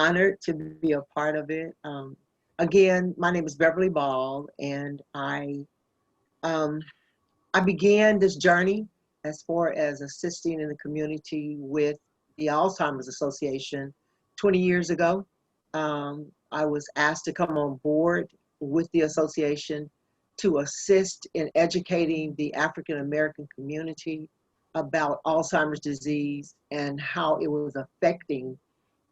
honored to be a part of it. Again, my name is Beverly Baul, and um, I began this journey as far as assisting in the community with the Alzheimer's Association 20 years ago. I was asked to come on board with the association to assist in educating the African American community about Alzheimer's disease and how it was affecting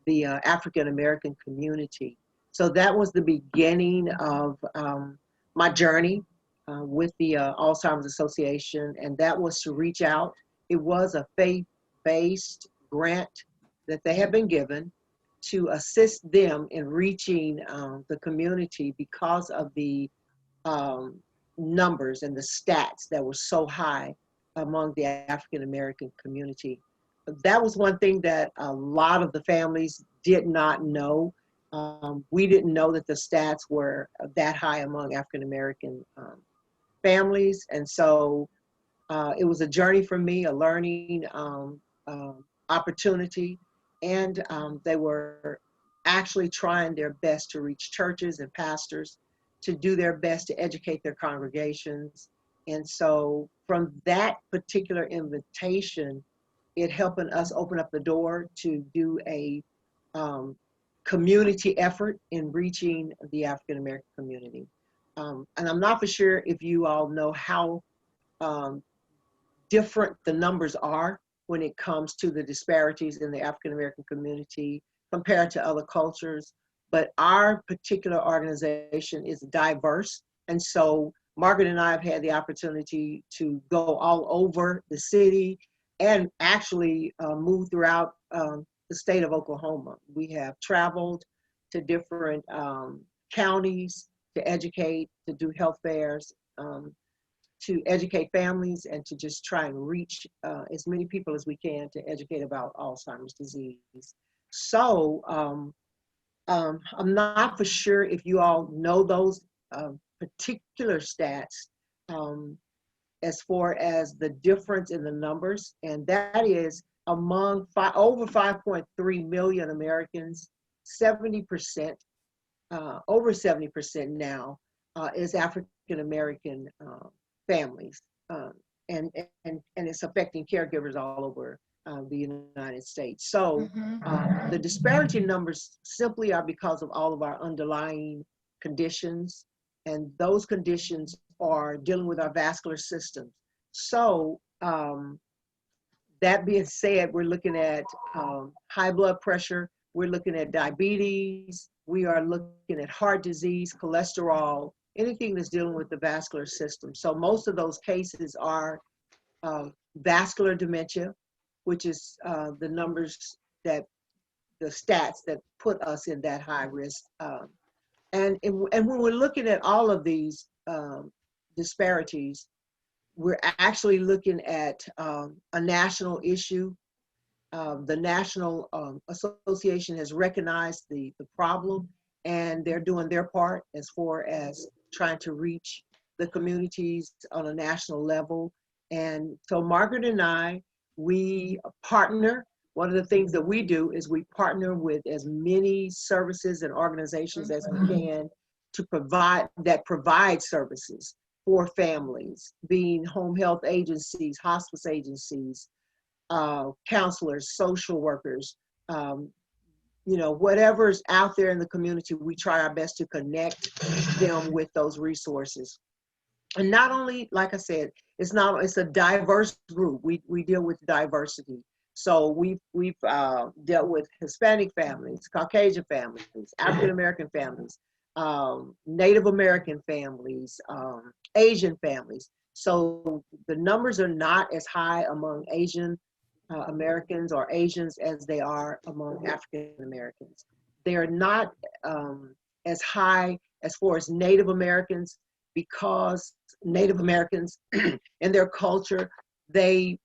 the African American community. So that was the beginning of my journey with the Alzheimer's Association, and that was to reach out. It was a faith-based grant that they had been given to assist them in reaching the community because of the um, numbers and the stats that were so high among the African American community. That was one thing that a lot of the families did not know. We didn't know that the stats were that high among African American families. And so it was a journey for me, a learning opportunity. And they were actually trying their best to reach churches and pastors to do their best to educate their congregations. And so from that particular invitation, it helping us open up the door to do a community effort in reaching the African American community. And I'm not for sure if you all know how um, different the numbers are when it comes to the disparities in the African American community compared to other cultures, but our particular organization is diverse. And so Margaret and I have had the opportunity to go all over the city and actually move throughout the state of Oklahoma. We have traveled to different counties to educate, to do health fairs, to educate families, and to just try and reach as many people as we can to educate about Alzheimer's disease. So I'm not for sure if you all know those particular stats as far as the difference in the numbers, and that is among over 5.3 million Americans, 70%, over 70% now is African American families, and it's affecting caregivers all over the United States. So the disparity numbers simply are because of all of our underlying conditions, and those conditions are dealing with our vascular systems. So that being said, we're looking at high blood pressure, we're looking at diabetes, we are looking at heart disease, cholesterol, anything that's dealing with the vascular system. So most of those cases are vascular dementia, which is the numbers that, the stats that put us in that high risk. And when we're looking at all of these disparities, we're actually looking at a national issue. The National Association has recognized the problem, and they're doing their part as far as trying to reach the communities on a national level. And so Margaret and I, we partner. One of the things that we do is we partner with as many services and organizations as we can to provide services for families, being home health agencies, hospice agencies, counselors, social workers, whatever's out there in the community, we try our best to connect them with those resources. And not only, like I said, it's a diverse group. We deal with diversity. So we've dealt with Hispanic families, Caucasian families, African American families, Native American families, Asian families. So the numbers are not as high among Asian Americans or Asians as they are among African Americans. They are not as high as far as Native Americans, because Native Americans in their culture, they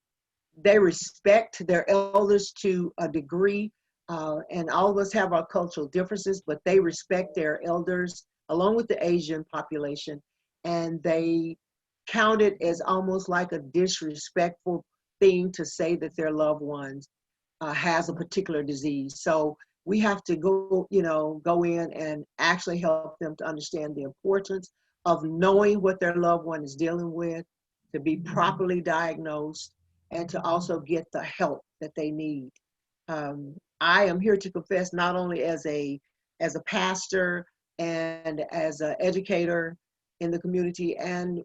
respect their elders to a degree, and all of us have our cultural differences, but they respect their elders along with the Asian population, and they count it as almost like a disrespectful thing to say that their loved ones has a particular disease. So we have to go in and actually help them to understand the importance of knowing what their loved one is dealing with, to be properly diagnosed, and to also get the help that they need. I am here to confess, not only as a pastor and as an educator in the community, and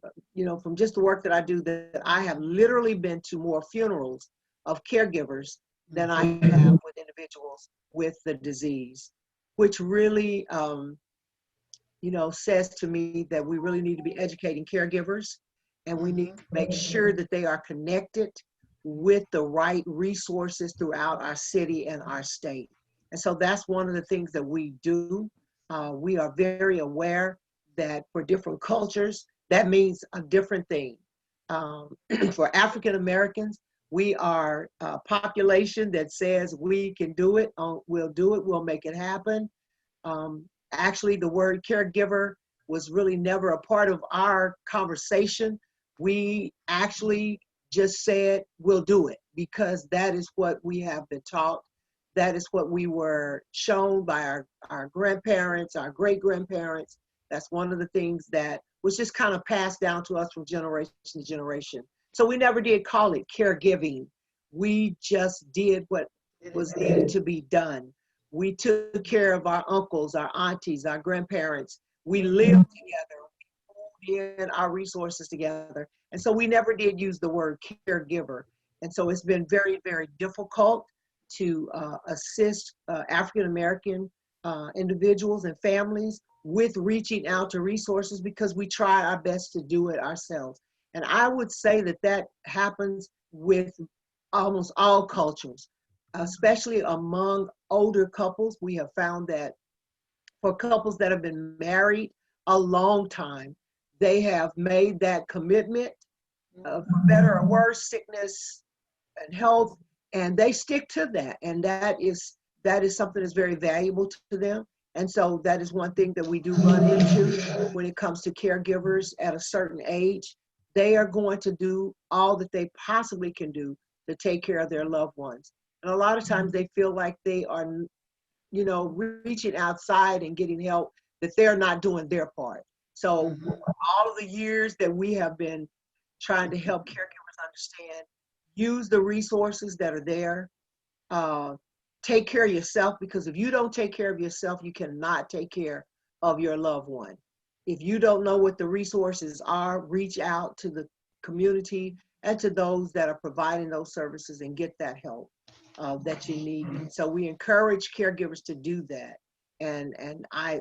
from just the work that I do, that I have literally been to more funerals of caregivers than I have with individuals with the disease, which really says to me that we really need to be educating caregivers, and we need to make sure that they are connected with the right resources throughout our city and our state. And so that's one of the things that we do. We are very aware that for different cultures, that means a different thing. For African Americans, we are a population that says we can do it, we'll do it, we'll make it happen. Actually, the word caregiver was really never a part of our conversation. We actually just said, we'll do it, because that is what we have been taught. That is what we were shown by our grandparents, our great-grandparents. That's one of the things that was just kind of passed down to us from generation to generation. So we never did call it caregiving. We just did what was needed to be done. We took care of our uncles, our aunties, our grandparents. We lived together. We pulled in our resources together. And so we never did use the word caregiver. And so it's been very, very difficult to assist African-American individuals and families with reaching out to resources, because we try our best to do it ourselves. And I would say that that happens with almost all cultures, especially among older couples. We have found that for couples that have been married a long time, they have made that commitment, for better or worse, sickness and health, and they stick to that. And that is something that's very valuable to them. And so that is one thing that we do run into when it comes to caregivers at a certain age. They are going to do all that they possibly can do to take care of their loved ones. And a lot of times they feel like they are, reaching outside and getting help, that they're not doing their part. So all of the years that we have been trying to help caregivers understand, use the resources that are there, take care of yourself, because if you don't take care of yourself, you cannot take care of your loved one. If you don't know what the resources are, reach out to the community and to those that are providing those services and get that help that you need. So we encourage caregivers to do that. And I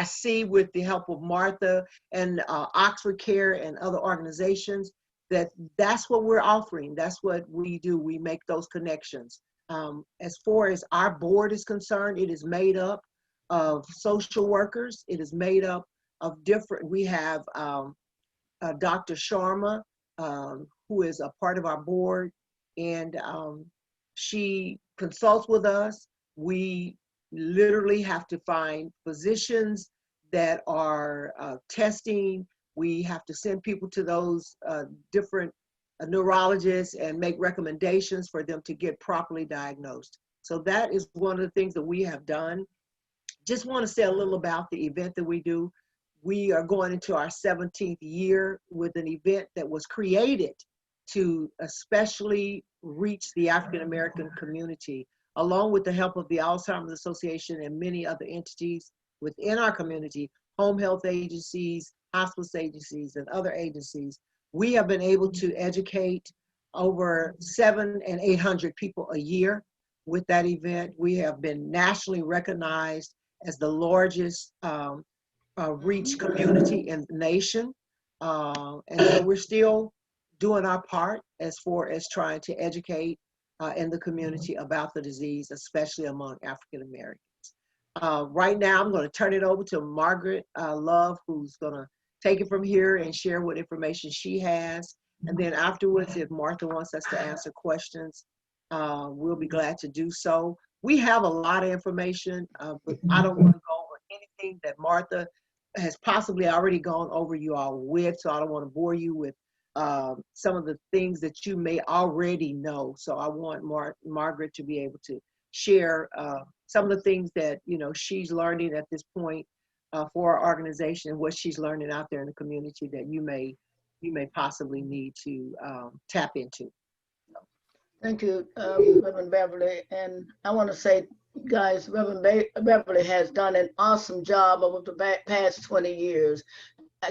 see, with the help of Martha and Oxford Care and other organizations, that's what we're offering. That's what we do. We make those connections. As far as our board is concerned, it is made up of social workers. It is made up of we have Dr. Sharma, who is a part of our board, and she consults with us. We literally have to find physicians that are testing. We have to send people to those different neurologists and make recommendations for them to get properly diagnosed. So that is one of the things that we have done. Just want to say a little about the event that we do. We are going into our 17th year with an event that was created to especially reach the African American community, along with the help of the Alzheimer's Association and many other entities within our community, home health agencies, hospice agencies, and other agencies. We have been able to educate over 700 and 800 people a year with that event. We have been nationally recognized as the largest reach community in the nation. And so we're still doing our part as far as trying to educate in the community about the disease, especially among African Americans. Right now, I'm going to turn it over to Margaret Love, who's going to take it from here and share what information she has. And then afterwards, if Martha wants us to answer questions, we'll be glad to do so. We have a lot of information, but I don't want to go over anything that Martha has possibly already gone over you all with, so I don't want to bore you with some of the things that you may already know. So I want Margaret to be able to share some of the things that, you know, she's learning at this point for our organization, and what she's learning out there in the community that you may possibly need to tap into. Thank you, Reverend Beverly. And I want to say, guys, Reverend Beverly has done an awesome job over the past 20 years,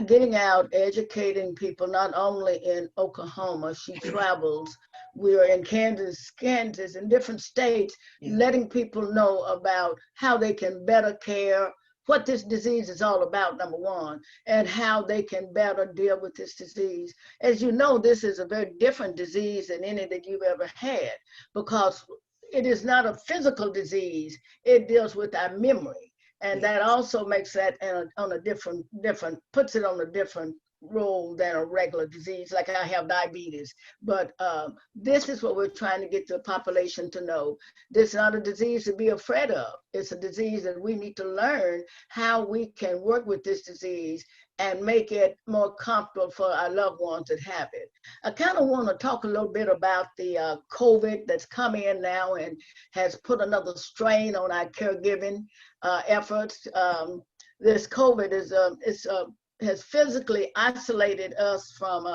getting out, educating people, not only in Oklahoma. She travels. We are in Kansas, in different states, letting people know about how they can better care, what this disease is all about, number one, and how they can better deal with this disease. As you know, this is a very different disease than any that you've ever had, because it is not a physical disease. It deals with our memory. And that also makes that on a different, puts it on a different role than a regular disease, like I have diabetes. But this is what we're trying to get the population to know. This is not a disease to be afraid of. It's a disease that we need to learn how we can work with this disease and make it more comfortable for our loved ones that have it. I kind of want to talk a little bit about the COVID that's come in now and has put another strain on our caregiving efforts. This COVID has physically isolated us from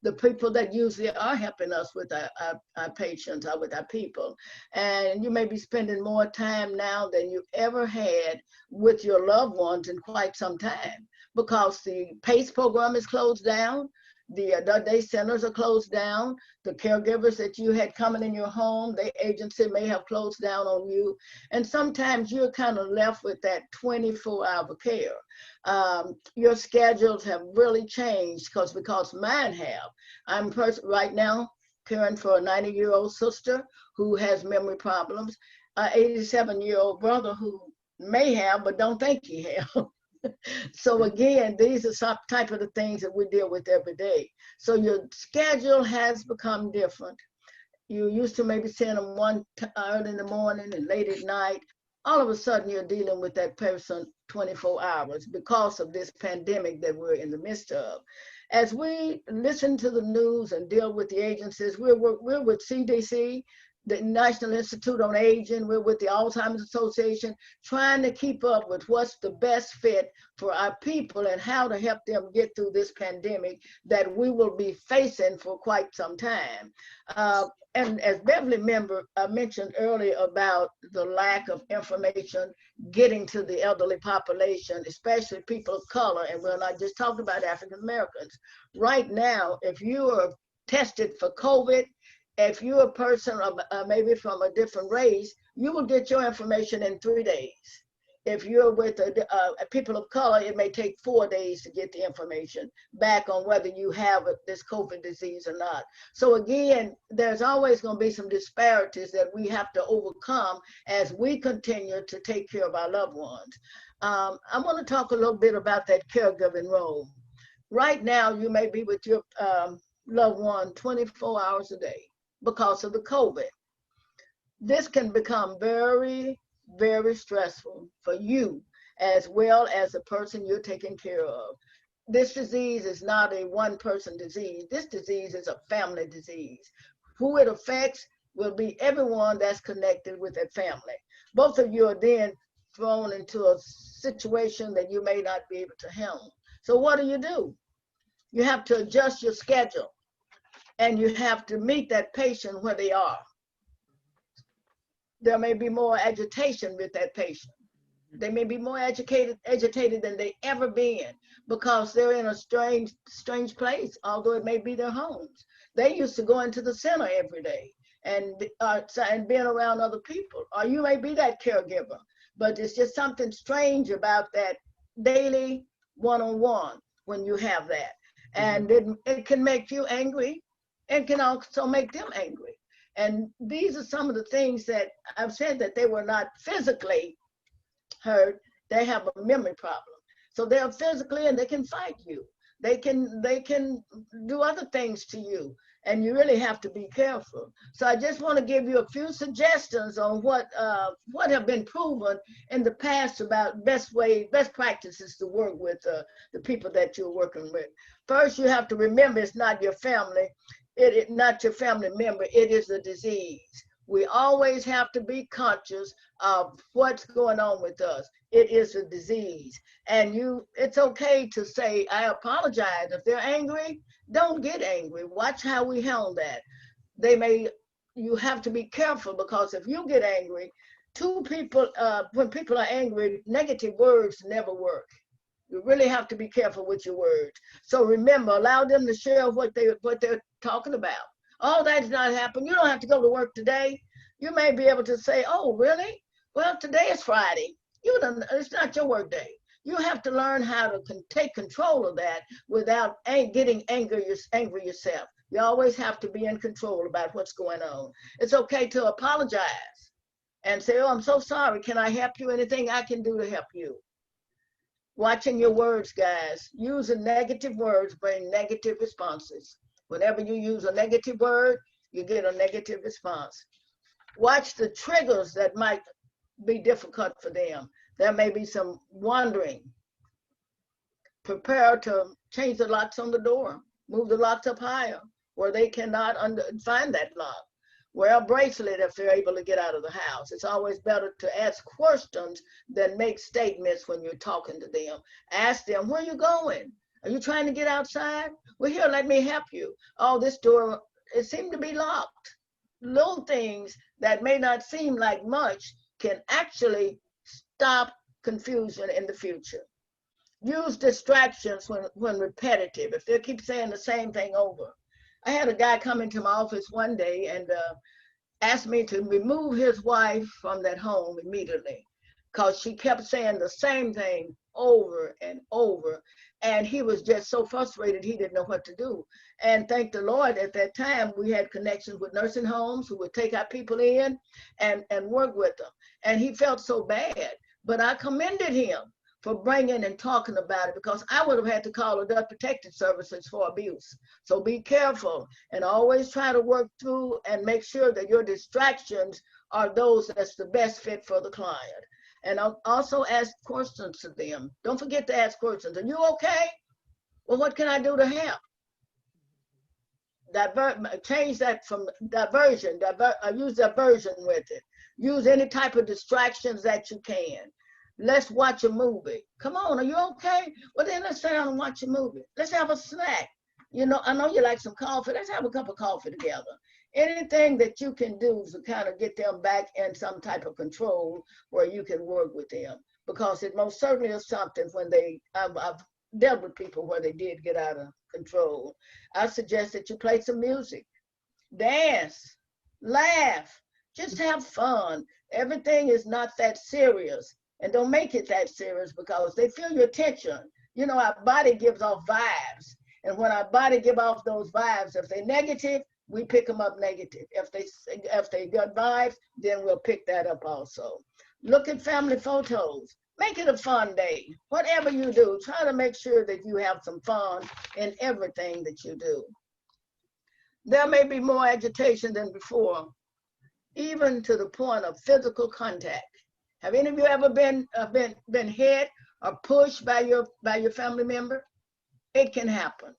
the people that usually are helping us with our patients or with our people. And you may be spending more time now than you ever had with your loved ones in quite some time, because the PACE program is closed down. The adult day centers are closed down. The caregivers that you had coming in your home, the agency may have closed down on you. And sometimes you're kind of left with that 24-hour care. Your schedules have really changed because mine have. I'm right now caring for a 90-year-old sister who has memory problems, an 87-year-old brother who may have, but don't think he has. So again, these are some type of the things that we deal with every day. So your schedule has become different. You used to maybe send them one early in the morning and late at night. All of a sudden, you're dealing with that person 24 hours because of this pandemic that we're in the midst of. As we listen to the news and deal with the agencies, we're with CDC, the National Institute on Aging, we're with the Alzheimer's Association, trying to keep up with what's the best fit for our people and how to help them get through this pandemic that we will be facing for quite some time. And as Beverly mentioned earlier about the lack of information getting to the elderly population, especially people of color, and we're not just talking about African Americans. Right now, if you are tested for COVID, if you're a person of, maybe from a different race, you will get your information in 3 days. If you're with people of color, it may take 4 days to get the information back on whether you have this COVID disease or not. So again, there's always going to be some disparities that we have to overcome as we continue to take care of our loved ones. I want to talk a little bit about that caregiving role. Right now, you may be with your loved one 24 hours a day because of the COVID. This can become very, very stressful for you as well as the person you're taking care of. This disease is not a one-person disease. This disease is a family disease. Who it affects will be everyone that's connected with that family. Both of you are then thrown into a situation that you may not be able to handle. So what do? You have to adjust your schedule, and you have to meet that patient where they are. There may be more agitation with that patient. They may be more agitated than they ever been because they're in a strange place, although it may be their homes. They used to go into the center every day and being around other people, or you may be that caregiver, but it's just something strange about that daily one-on-one when you have that. And it can make you angry and can also make them angry. And these are some of the things that I've said that they were not physically hurt. They have a memory problem. So they're physically, and they can fight you. They can do other things to you, and you really have to be careful. So I just want to give you a few suggestions on what have been proven in the past about best practices to work with the people that you're working with. First, you have to remember it's not your family. It is not your family member. It is a disease. We always have to be conscious of what's going on with us. It is a disease. And it's okay to say, I apologize. If they're angry, don't get angry. Watch how we handle that. You have to be careful, because if you get angry, when people are angry, negative words never work. You really have to be careful with your words. So remember, allow them to share what they're talking about. Oh, that's not happened. You don't have to go to work today. You may be able to say, oh, really? Well, today is Friday. It's not your work day. You have to learn how to take control of that without getting angry yourself. You always have to be in control about what's going on. It's okay to apologize and say, oh, I'm so sorry. Can I help you? Anything I can do to help you? Watching your words, guys. Using negative words bring negative responses. Whenever you use a negative word, you get a negative response. Watch the triggers that might be difficult for them. There may be some wandering. Prepare to change the locks on the door. Move the locks up higher where they cannot find that lock. Wear a bracelet if they're able to get out of the house. It's always better to ask questions than make statements when you're talking to them. Ask them, where are you going? Are you trying to get outside? Well, here, let me help you. Oh, this door, it seemed to be locked. Little things that may not seem like much can actually stop confusion in the future. Use distractions when repetitive. If they keep saying the same thing over. I had a guy come into my office one day and asked me to remove his wife from that home immediately because she kept saying the same thing over and over. And he was just so frustrated, he didn't know what to do. And thank the Lord, at that time, we had connections with nursing homes who would take our people in and work with them. And he felt so bad, but I commended him for bringing and talking about it, because I would have had to call Adult Protective Services for abuse. So be careful and always try to work through and make sure that your distractions are those that's the best fit for the client. And I'll also ask questions to them. Don't forget to ask questions. Are you okay? Well, what can I do to help? Change that from diversion. Use diversion with it. Use any type of distractions that you can. Let's watch a movie. Come on, are you okay? Well, then let's sit down and watch a movie. Let's have a snack. You know, I know you like some coffee. Let's have a cup of coffee together. Anything that you can do to kind of get them back in some type of control where you can work with them. Because it most certainly is something when I've dealt with people where they did get out of control. I suggest that you play some music, dance, laugh, just have fun. Everything is not that serious. And don't make it that serious, because they feel your tension. You know, our body gives off vibes. And when our body give off those vibes, if they're negative, we pick them up negative. If they got vibes, then we'll pick that up also. Look at family photos. Make it a fun day. Whatever you do, try to make sure that you have some fun in everything that you do. There may be more agitation than before, even to the point of physical contact. Have any of you ever been hit or pushed by your family member? It can happen.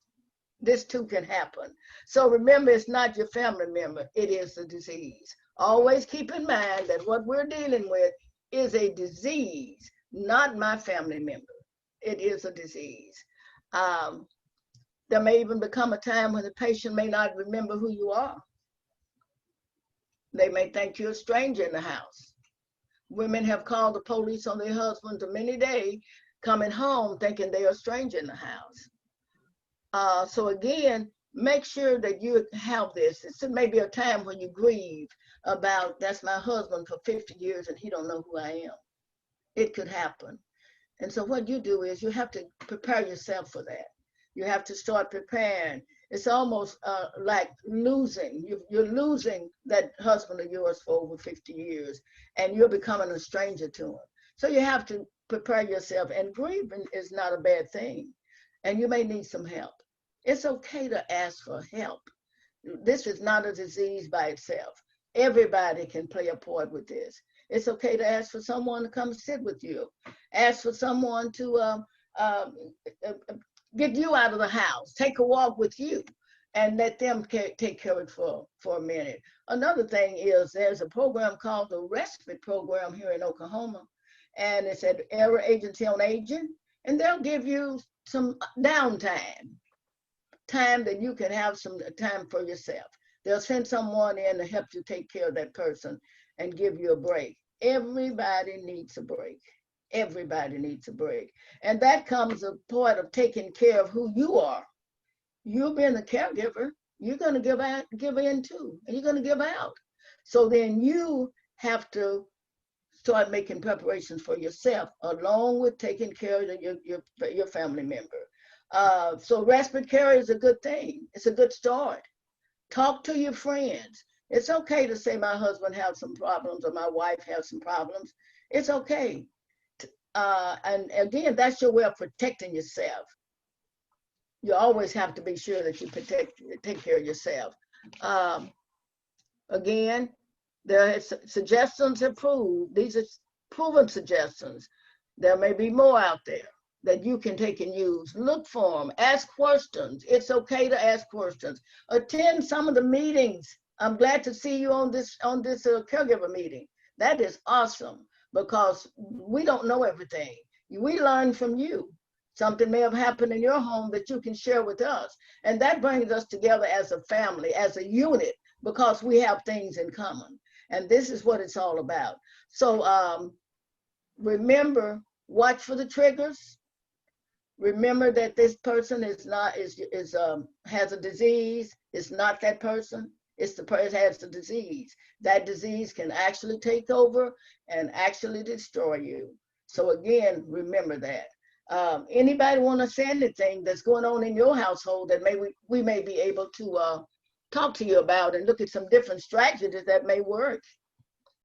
This too can happen. So remember, it's not your family member, it is a disease. Always keep in mind that what we're dealing with is a disease, not my family member. It is a disease. There may even become a time when the patient may not remember who you are. They may think you're a stranger in the house. Women have called the police on their husbands many days, coming home thinking they are a stranger in the house. So again, make sure that you have this. This may be a time when you grieve about, that's my husband for 50 years and he don't know who I am. It could happen. And so what you do is you have to prepare yourself for that. You have to start preparing. It's almost like losing. You're losing that husband of yours for over 50 years, and you're becoming a stranger to him. So you have to prepare yourself, and grieving is not a bad thing. And you may need some help. It's okay to ask for help. This is not a disease by itself. Everybody can play a part with this. It's okay to ask for someone to come sit with you. Ask for someone to get you out of the house, take a walk with you. and let them take care of it for a minute. Another thing is there's a program called the respite program here in Oklahoma, and it's at Area Agency on Aging, and they'll give you some downtime, time that you can have some time for yourself. They'll send someone in to help you take care of that person and give you a break. Everybody needs a break. Everybody needs a break. And that comes a part of taking care of who you are. You being a caregiver, you're going to give in too, and you're going to give out. So then you have to start making preparations for yourself, along with taking care of your family member. So respite care is a good thing. It's a good start. Talk to your friends. It's okay to say my husband has some problems or my wife has some problems. It's okay. And again, that's your way of protecting yourself. You always have to be sure that you take care of yourself. Again, there are suggestions approved. These are proven suggestions. There may be more out there that you can take and use. Look for them. Ask questions. It's okay to ask questions. Attend some of the meetings. I'm glad to see you on this caregiver meeting. That is awesome, because we don't know everything. We learn from you. Something may have happened in your home that you can share with us. And that brings us together as a family, as a unit, because we have things in common. And this is what it's all about. So remember, watch for the triggers. Remember that this person has a disease. It's not that person. It's the person has the disease. That disease can actually take over and actually destroy you. So again, remember that. Anybody want to say anything that's going on in your household that we may be able to talk to you about and look at some different strategies that may work?